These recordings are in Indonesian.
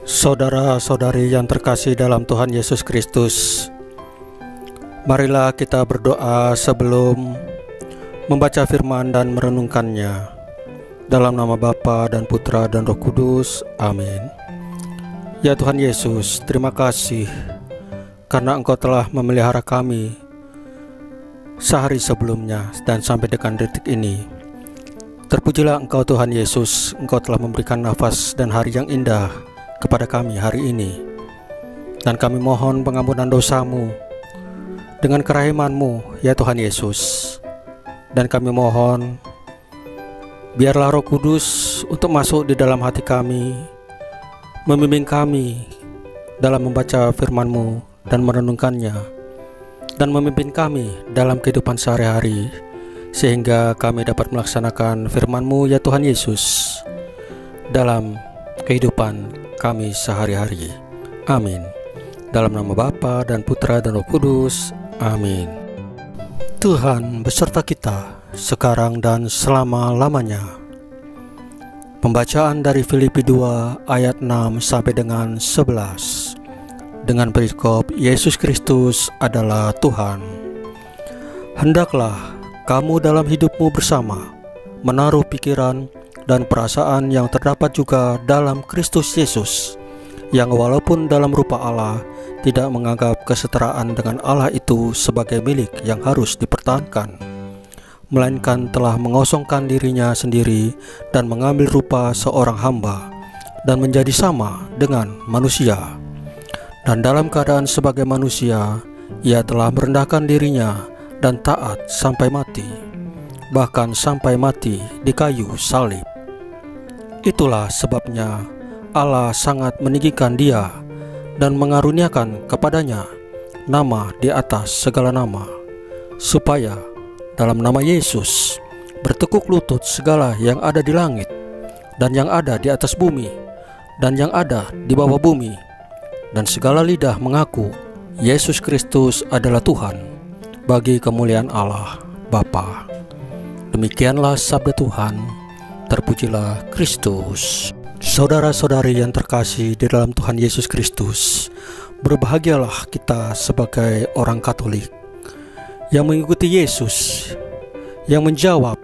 Saudara-saudari yang terkasih dalam Tuhan Yesus Kristus, marilah kita berdoa sebelum membaca firman dan merenungkannya. Dalam nama Bapa dan Putra dan Roh Kudus, amin. Ya Tuhan Yesus, terima kasih karena Engkau telah memelihara kami sehari sebelumnya dan sampai dengan detik ini. Terpujilah Engkau Tuhan Yesus, Engkau telah memberikan nafas dan hari yang indah kepada kami hari ini. Dan kami mohon pengampunan dosa-Mu dengan kerahiman-Mu, ya Tuhan Yesus. Dan kami mohon biarlah Roh Kudus untuk masuk di dalam hati kami, membimbing kami dalam membaca firman-Mu dan merenungkannya, dan memimpin kami dalam kehidupan sehari-hari, sehingga kami dapat melaksanakan firman-Mu, ya Tuhan Yesus, dalam kehidupan kami sehari-hari. Amin. Dalam nama Bapa dan Putra dan Roh Kudus. Amin. Tuhan beserta kita sekarang dan selama-lamanya. Pembacaan dari Filipi 2 ayat 6 sampai dengan 11 dengan perikop Yesus Kristus adalah Tuhan. Hendaklah kamu dalam hidupmu bersama menaruh pikiran dan perasaan yang terdapat juga dalam Kristus Yesus, yang walaupun dalam rupa Allah tidak menganggap kesetaraan dengan Allah itu sebagai milik yang harus dipertahankan, melainkan telah mengosongkan dirinya sendiri dan mengambil rupa seorang hamba dan menjadi sama dengan manusia. Dan dalam keadaan sebagai manusia, ia telah merendahkan dirinya dan taat sampai mati, bahkan sampai mati di kayu salib. Itulah sebabnya Allah sangat meninggikan dia dan mengaruniakan kepadanya nama di atas segala nama, supaya dalam nama Yesus bertekuk lutut segala yang ada di langit dan yang ada di atas bumi dan yang ada di bawah bumi, dan segala lidah mengaku Yesus Kristus adalah Tuhan, bagi kemuliaan Allah Bapa. Demikianlah sabda Tuhan. Terpujilah Kristus. Saudara-saudari yang terkasih di dalam Tuhan Yesus Kristus, berbahagialah kita sebagai orang Katolik yang mengikuti Yesus, yang menjawab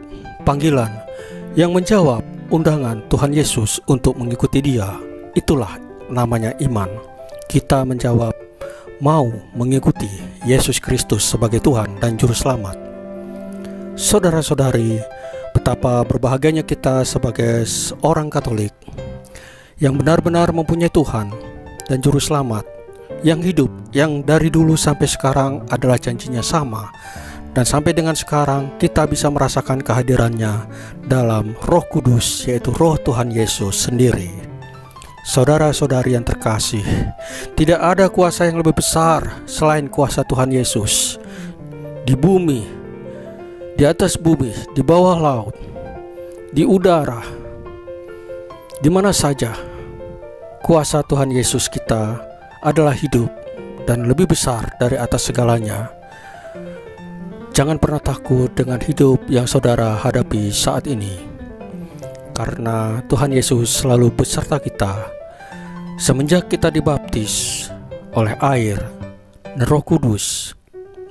panggilan, yang menjawab undangan Tuhan Yesus untuk mengikuti Dia. Itulah namanya iman. Kita menjawab mau mengikuti Yesus Kristus sebagai Tuhan dan Juru Selamat. Saudara-saudari, betapa berbahagianya kita sebagai seorang Katolik yang benar-benar mempunyai Tuhan dan Juru Selamat yang hidup, yang dari dulu sampai sekarang adalah janjinya sama, dan sampai dengan sekarang kita bisa merasakan kehadirannya dalam Roh Kudus, yaitu Roh Tuhan Yesus sendiri. Saudara-saudari yang terkasih, tidak ada kuasa yang lebih besar selain kuasa Tuhan Yesus di bumi, di atas bumi, di bawah laut, di udara, di mana saja. Kuasa Tuhan Yesus kita adalah hidup dan lebih besar dari atas segalanya. Jangan pernah takut dengan hidup yang saudara hadapi saat ini, karena Tuhan Yesus selalu beserta kita. Semenjak kita dibaptis oleh air dan Roh Kudus,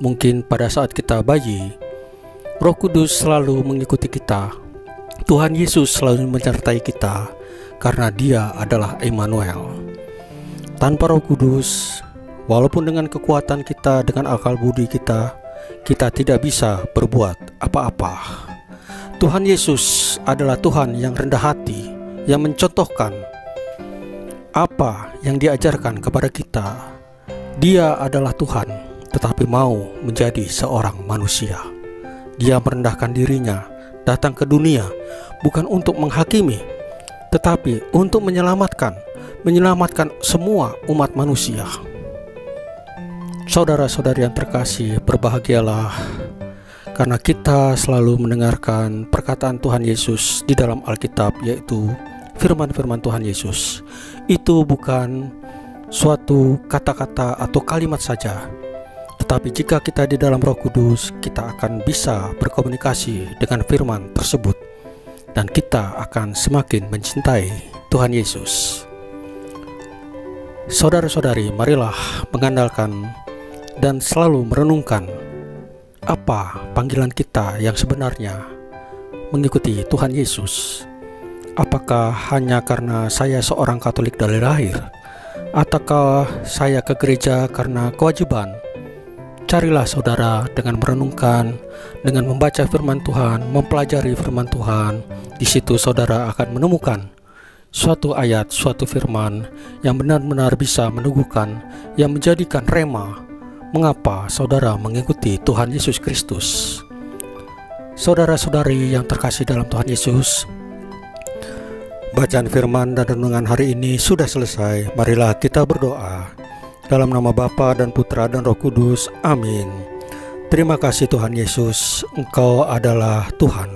mungkin pada saat kita bayi, Roh Kudus selalu mengikuti kita. Tuhan Yesus selalu menyertai kita karena Dia adalah Immanuel. Tanpa Roh Kudus, walaupun dengan kekuatan kita, dengan akal budi kita, kita tidak bisa berbuat apa-apa. Tuhan Yesus adalah Tuhan yang rendah hati, yang mencontohkan apa yang diajarkan kepada kita. Dia adalah Tuhan, tetapi mau menjadi seorang manusia. Dia merendahkan dirinya, datang ke dunia bukan untuk menghakimi, tetapi untuk menyelamatkan semua umat manusia. Saudara-saudari yang terkasih, berbahagialah karena kita selalu mendengarkan perkataan Tuhan Yesus di dalam Alkitab, yaitu firman-firman Tuhan Yesus. Itu bukan suatu kata-kata atau kalimat saja, tetapi jika kita di dalam Roh Kudus, kita akan bisa berkomunikasi dengan firman tersebut, dan kita akan semakin mencintai Tuhan Yesus. Saudara-saudari, marilah mengandalkan dan selalu merenungkan apa panggilan kita yang sebenarnya mengikuti Tuhan Yesus. Apakah hanya karena saya seorang Katolik dari lahir, ataukah saya ke gereja karena kewajiban? Carilah saudara dengan merenungkan, dengan membaca firman Tuhan, mempelajari firman Tuhan. Di situ saudara akan menemukan suatu ayat, suatu firman yang benar-benar bisa meneguhkan, yang menjadikan rema mengapa saudara mengikuti Tuhan Yesus Kristus. Saudara-saudari yang terkasih dalam Tuhan Yesus, bacaan firman dan renungan hari ini sudah selesai. Marilah kita berdoa. Dalam nama Bapa dan Putra dan Roh Kudus, amin. Terima kasih Tuhan Yesus, Engkau adalah Tuhan.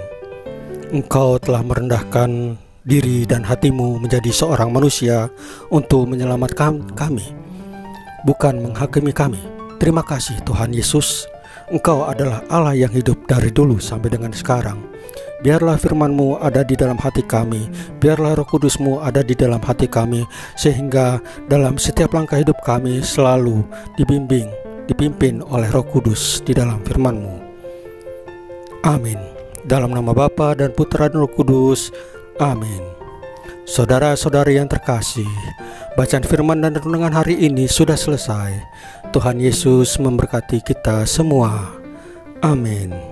Engkau telah merendahkan diri dan hatimu menjadi seorang manusia untuk menyelamatkan kami, bukan menghakimi kami. Terima kasih Tuhan Yesus, Engkau adalah Allah yang hidup dari dulu sampai dengan sekarang. Biarlah firman-Mu ada di dalam hati kami, biarlah Roh Kudus-Mu ada di dalam hati kami, sehingga dalam setiap langkah hidup kami selalu dibimbing, dipimpin oleh Roh Kudus di dalam firman-Mu. Amin. Dalam nama Bapa dan Putra dan Roh Kudus, amin. Saudara-saudari yang terkasih, bacaan firman dan renungan hari ini sudah selesai. Tuhan Yesus memberkati kita semua. Amin.